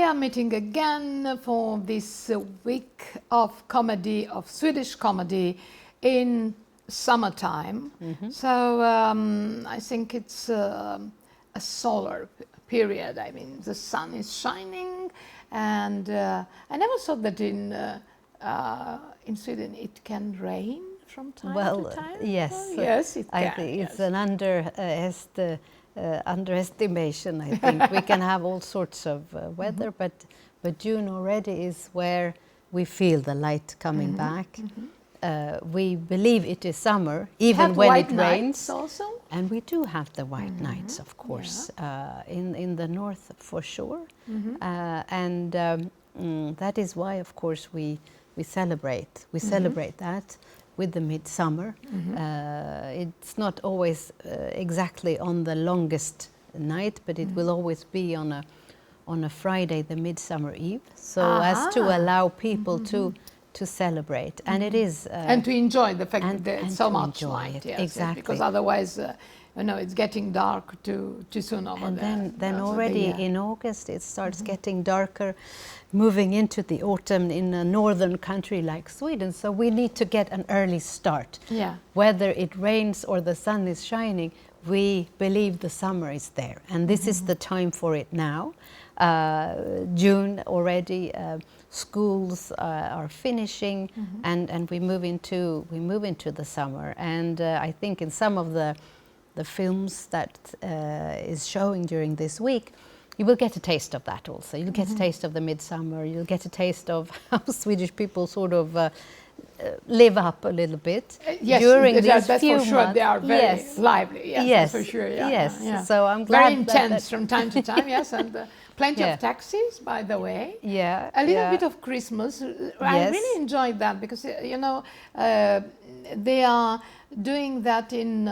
are meeting again for this week of comedy, of Swedish comedy in summertime. So I think it's a solar period. I mean, the sun is shining, and I never thought that in Sweden it can rain from time to time. Yes, yes, it can. I think it's an underestimation. I think we can have all sorts of weather, but June already is where we feel the light coming back. We believe it is summer, even when it rains. Also? And we do have the white nights, of course, in the north for sure. And that is why, of course, we celebrate. We celebrate that with the midsummer. It's not always exactly on the longest night, but it will always be on a Friday, the midsummer eve, so as to allow people to celebrate, and it is and to enjoy the fact that there's so much light. Yes, exactly, because otherwise, it's getting dark too soon over there. And then already in August it starts getting darker, moving into the autumn in a northern country like Sweden. So we need to get an early start. Yeah. Whether it rains or the sun is shining, we believe the summer is there, and this is the time for it now. June already. Schools are finishing, and we move into the summer. And I think in some of the films that is showing during this week, you will get a taste of that also. You'll get a taste of the midsummer. You'll get a taste of how Swedish people sort of live up a little bit during these that's few for sure. months. They are very lively. Yes, that's for sure. Yes. So I'm glad. Very intense from time to time. Yes, and plenty of taxis, by the way. Yeah. A little bit of Christmas. I really enjoyed that because they are doing that in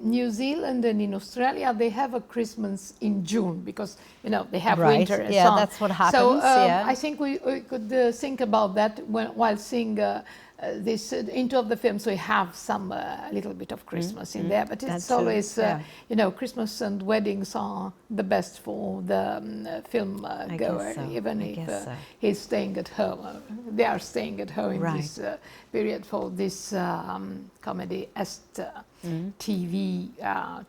New Zealand and in Australia. They have a Christmas in June because they have winter and so on. That's what happens. So I think we could think about that while seeing this into the film. So we have some little bit of Christmas in there, but it's always Christmas and weddings are the best for the film goer, even if he's staying at home. They are staying at home in this period for this comedy TV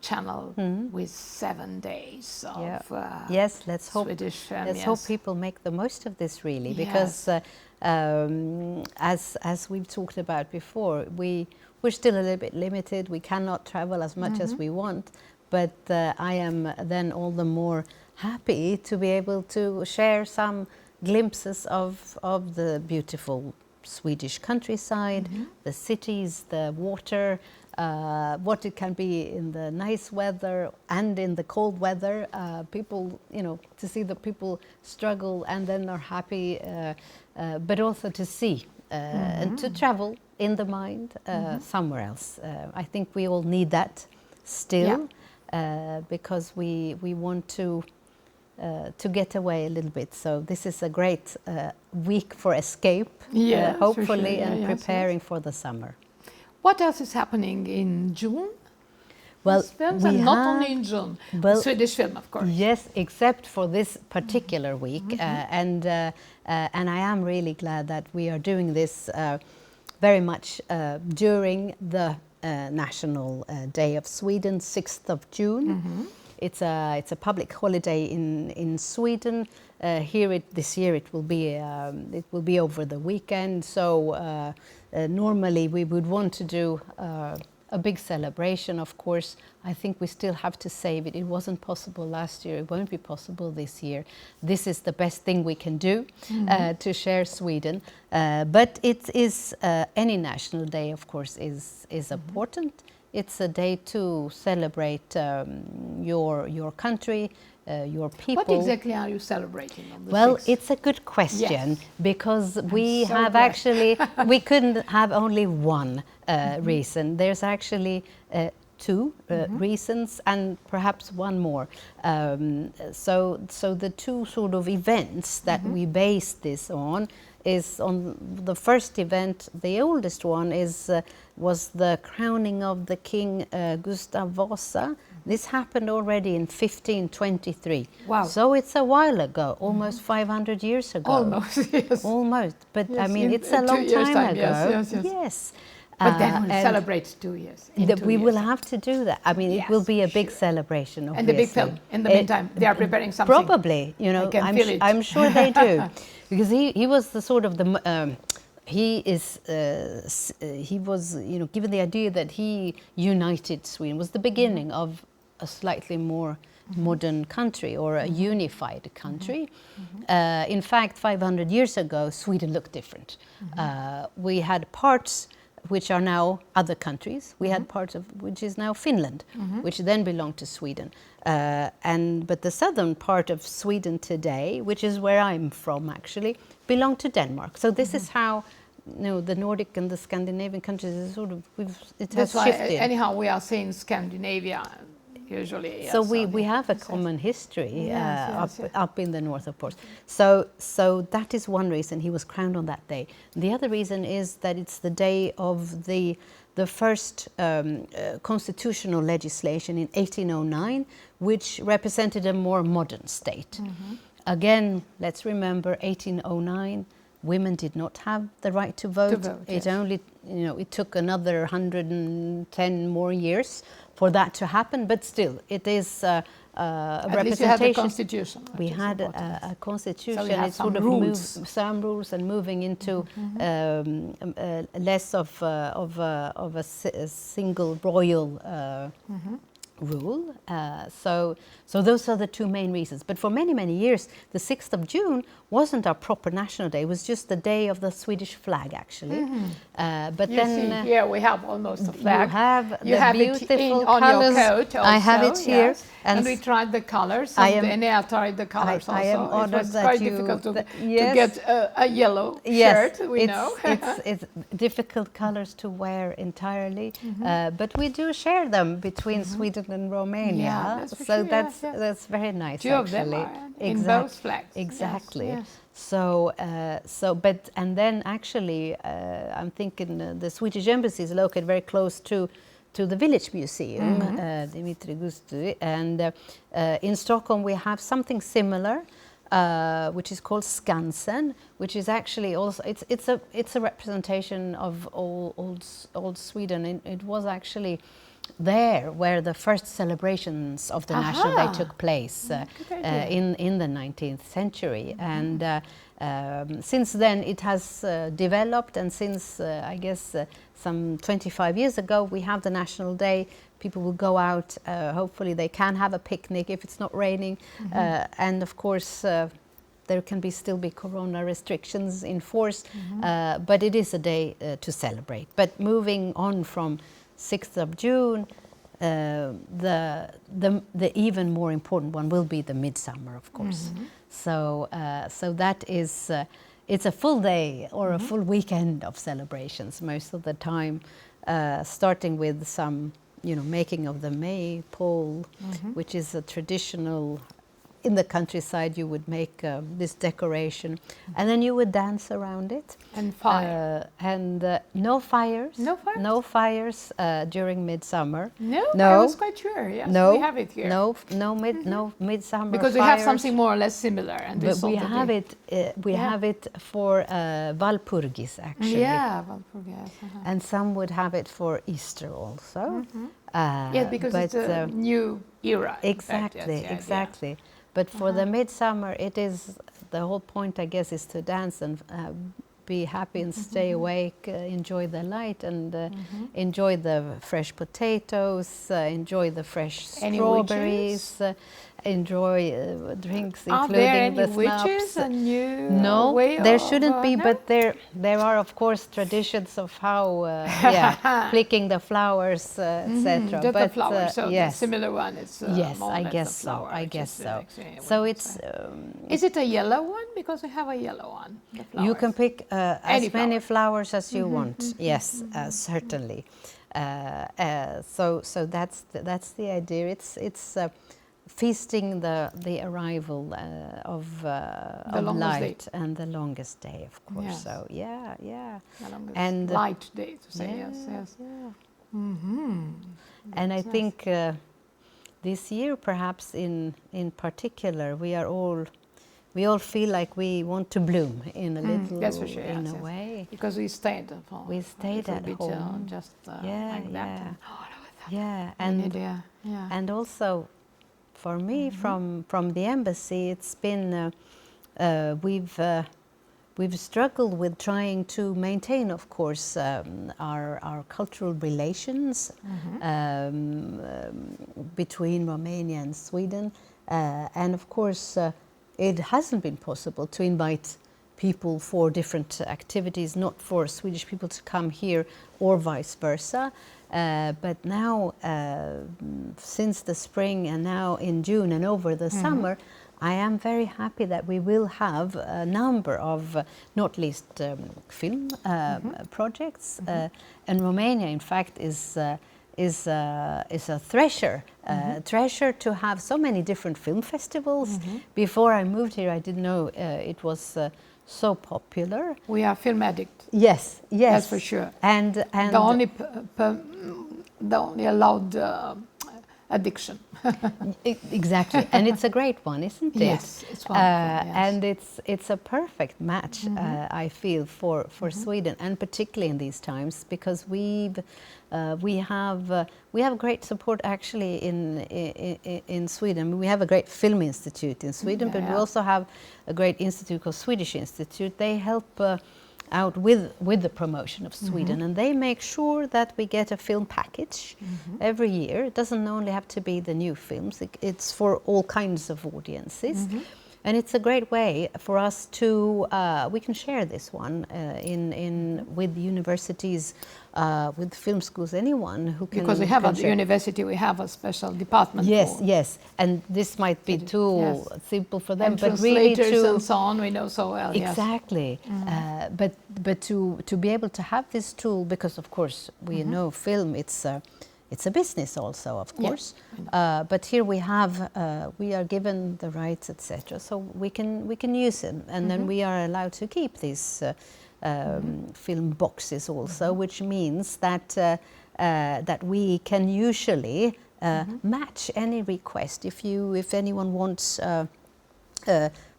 channel with 7 days of let's Swedish film. Let's hope people make the most of this really, because as we've talked about before, we're still a little bit limited. We cannot travel as much as we want, but I am then all the more happy to be able to share some glimpses of the beautiful Swedish countryside, the cities, the water, what it can be in the nice weather and in the cold weather. People, to see the people struggle and then are happy, but also to see and to travel in the mind somewhere else. I think we all need that still, because we want to get away a little bit. So this is a great week for escape, hopefully, and preparing for the summer. What else is happening in June? Well, films, and not only in June, Swedish film, of course. Yes, except for this particular week, and I am really glad that we are doing this very much during the National Day of Sweden, 6th of June. It's a public holiday in Sweden. This year it will be over the weekend. So normally we would want to do a big celebration. Of course, I think we still have to save it. It wasn't possible last year. It won't be possible this year. This is the best thing we can do to share Sweden. But it is any national day, of course, is important. It's a day to celebrate your country, your people. What exactly are you celebrating on the 6th? Well, it's a good question, because we have actually, we couldn't have only one reason. There's actually two reasons and perhaps one more. So the two sort of events that we base this on is on the first event. The oldest one was the crowning of the King Gustav Vasa. This happened already in 1523. Wow. So it's a while ago, almost 500 years ago. Almost, yes. Almost. But Yes, I mean, in it's a 2 long years' time time, ago. yes. Yes. But then we'll and celebrate 2 years. we will have to do that. I mean, it will be a big celebration, obviously. And the big film, in the meantime, they are preparing something. Probably, you know, I can feel it. I'm sure they do. Because he was the sort of the... he was, you know, given the idea that he united Sweden, was the beginning of a slightly more modern country, or a unified country. In fact, 500 years ago, Sweden looked different. We had parts which are now other countries. We had parts of which is now Finland, which then belonged to Sweden. But the southern part of Sweden today, which is where I'm from actually, belong to Denmark. So this is how, you know, the Nordic and the Scandinavian countries is sort of, it has shifted. Anyhow, we are saying Scandinavia usually. So we have a common history Yes. up in the north, of course. So that is one reason he was crowned on that day. The other reason is that it's the day of the first constitutional legislation in 1809, which represented a more modern state. Again, let's remember 1809. Women did not have the right to vote. It only, you know, it took another 110 more years for that to happen. But still, it is a representation. Least you had a constitution. We had a constitution. So it sort of moved some rules and moving into less of a single royal rule. So those are the two main reasons. But for many, many years, the 6th of June wasn't our proper national day. It was just the day of the Swedish flag, actually. But You then see, here we have almost a flag. You have it beautiful on colors. your coat also. I have it here. Yes. And we tried the colors. I And am- Enea tried the colors also. I am honored it was that quite you- difficult to yes. get a yellow Yes, shirt, we know. it's difficult colors to wear entirely, but we do share them between Sweden and Romania. Yeah, that's for so sure, that's very nice. Two of actually. them are in both flags. Exactly. Yes, yes. But then actually, I'm thinking the Swedish embassy is located very close to the Village Museum, Dimitri Gustu, and in Stockholm we have something similar, which is called Skansen, which is actually also it's a representation of old Sweden. It was actually there where the first celebrations of the National Day took place in the 19th century, and since then it has developed, and since I guess some 25 years ago we have the National Day. People will go out, hopefully they can have a picnic if it's not raining, and of course there can still be corona restrictions in force, but it is a day to celebrate. But moving on from 6th of June, the even more important one will be the Midsummer, of course. So that is, it's a full day or a full weekend of celebrations most of the time, starting with some, you know, making of the maypole, which is a traditional. In the countryside, you would make this decoration, and then you would dance around it. And fire. No fires. No fires? No fires during Midsummer. No, I No. was quite sure. Yes, No, we have it here. no Midsummer Because we fires. have something more or less similar. And But this we sort of have thing. it. We have it for Walpurgis, actually. Yeah, Walpurgis. And some would have it for Easter also. Yeah, because it's a new era. in fact, Exactly, yes, yeah, exactly. But for the Midsummer, it is, the whole point, I guess, is to dance and be happy and stay awake, enjoy the light, and enjoy the fresh potatoes, enjoy the fresh Any strawberries, enjoy drinks, Are there including the any witches? snaps. A new No, way there of, shouldn't be, no? but there are, of course, traditions of how, picking the flowers, etc. Just the flowers, so yes, the similar one is yes, more or I less guess the so. flower, I which guess is, so. actually what So I it's. Is it a yellow one? Because we have a yellow one. The You can flowers. pick Any as many flowers as you want. Yes, certainly. So that's the idea. It's feasting the arrival of light day. and the longest day, of course. Yes. So yeah, The longest and light day, to say. yeah, Yes. yeah. Mm-hmm. And I Yes. think this year, perhaps in particular, we all feel like we want to bloom in a little, that's for sure, in yes, a yes. way. Because we stayed for We stayed a at bit, home. just Yeah, like that. yeah. And, Yeah, yeah. and also for me, from the embassy, it's been we've struggled with trying to maintain, of course, our cultural relations between Romania and Sweden, and of course, it hasn't been possible to invite people for different activities, not for Swedish people to come here or vice versa. But now, since the spring and now in June and over the summer, I am very happy that we will have a number of, not least film projects. And Romania, in fact, is a treasure to have so many different film festivals. Before I moved here, I didn't know it was so popular. We are film addict. Yes, yes, that's for sure. And the only allowed addiction. Exactly, and it's a great one, isn't it? Yes, it's wonderful. Yes. And it's a perfect match, I feel, for Sweden, and particularly in these times, because we have great support actually in Sweden. We have a great film institute in Sweden, but we also have a great institute called Swedish Institute. They help out with the promotion of Sweden, and they make sure that we get a film package every year. It doesn't only have to be the new films, it's for all kinds of audiences. And it's a great way for us to, we can share this one with universities, with film schools, anyone who can. Because we have at the university, we have a special department. Yes, yes, and this might be too simple for them, and but really translators and so on, we know so well. Exactly, but to be able to have this tool, because of course we know film, it's a business also, of course. But here we have, we are given the rights, etc. So we can use them, and then we are allowed to keep these film boxes also, which means that that we can usually match any request. If anyone wants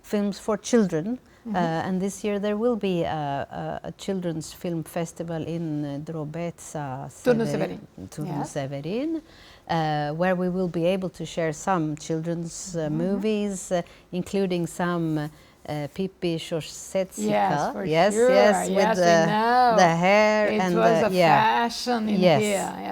films for children. And this year there will be a children's film festival in Drobeta, Severin, where we will be able to share some children's movies, including some Pippi Shorsetska. Yes, with the hair and it was a fashion in here.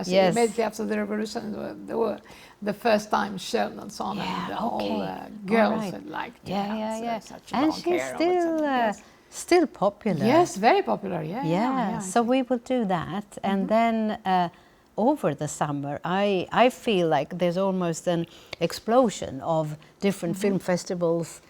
Yes. Immediately after the revolution, they were the first time shown and so on, and all girls had liked such a and long she's hair. still popular. Yes, very popular. Yeah. So we will do that, and then over the summer, I feel like there's almost an explosion of different film festivals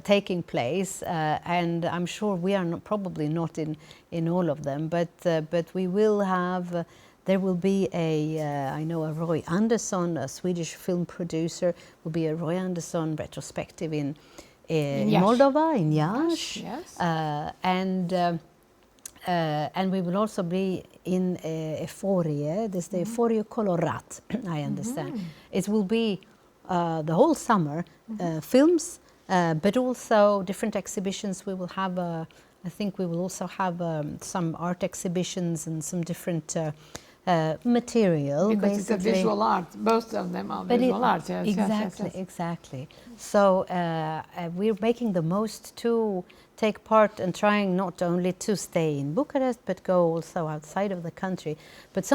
taking place, and I'm sure we are probably not in all of them, but we will have. There will be I know a Roy Andersson, a Swedish film producer, will be a Roy Andersson retrospective in Moldova, in Iași. Yes. And we will also be in Euphoria. This is the Euphoria Colorat, I understand. It will be the whole summer, films, but also different exhibitions. We will have, I think we will also have some art exhibitions and some different material. Because basically. it's a visual art. Both of them are visual art. Yes, Exactly. So we're making the most to take part and trying not only to stay in Bucharest, but go also outside of the country. But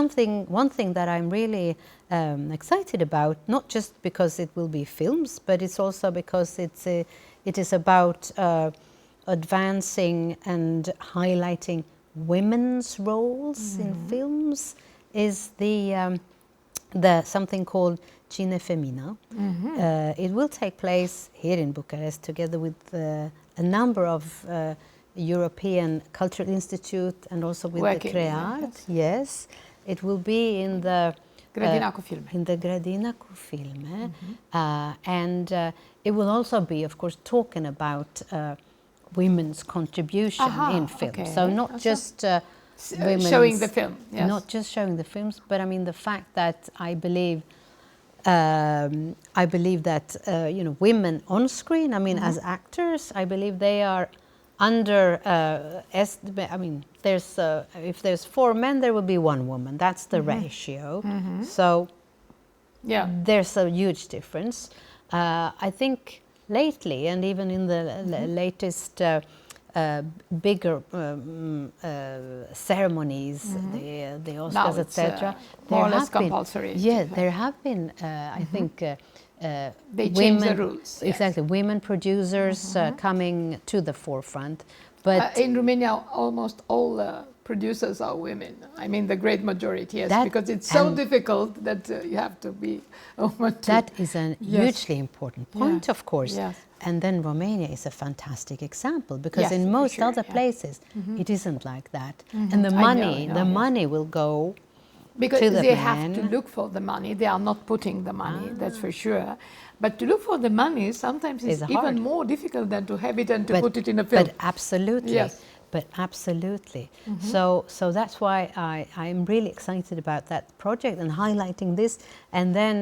one thing that I'm really excited about, not just because it will be films, but it's also because it is about advancing and highlighting women's roles in films, is the something called Cine Femina. It will take place here in Bucharest together with a number of European Cultural Institute and also with the CREART. Yes, it will be in the Grădina cu filme. In the Grădina cu filme, and it will also be, of course, talking about women's contribution in film. Okay. So not just showing the film, yes. Not just showing the films, but I mean the fact that I believe that you know, women on screen, I mean as actors, I believe they are under. I mean, there's if there's 4 men, there will be 1 woman. That's the ratio. So yeah, there's a huge difference. I think lately, and even in the latest bigger ceremonies, the Oscars, etc. More or less compulsory. Yeah, there have been. I think they change the rules. Exactly, women producers coming to the forefront. But in Romania, almost all producers are women. I mean, the great majority, yes, because it's so difficult that you have to be a woman. That is a hugely important point, of course. Yes. And then Romania is a fantastic example, because in most other places it isn't like that. And the money will go because to the they man. have to look for the money. They are not putting the money, that's for sure. But to look for the money sometimes is even more difficult than to have it and to put it in a film. But absolutely. Yes. But absolutely. So that's why I'm really excited about that project and highlighting this. And then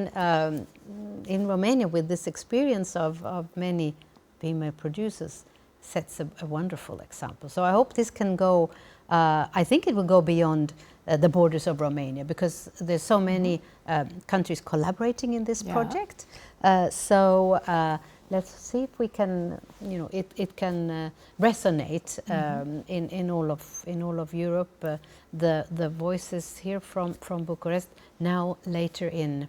in Romania, with this experience of many female producers, sets a wonderful example. So I hope this can go, I think it will go beyond the borders of Romania, because there's so many countries collaborating in this project. So let's see if we can, you know, it can resonate in all of Europe. The voices here from Bucharest now later in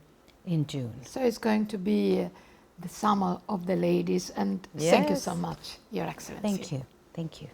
June. So it's going to be the summer of the ladies, and thank you so much, Your Excellency. Thank you.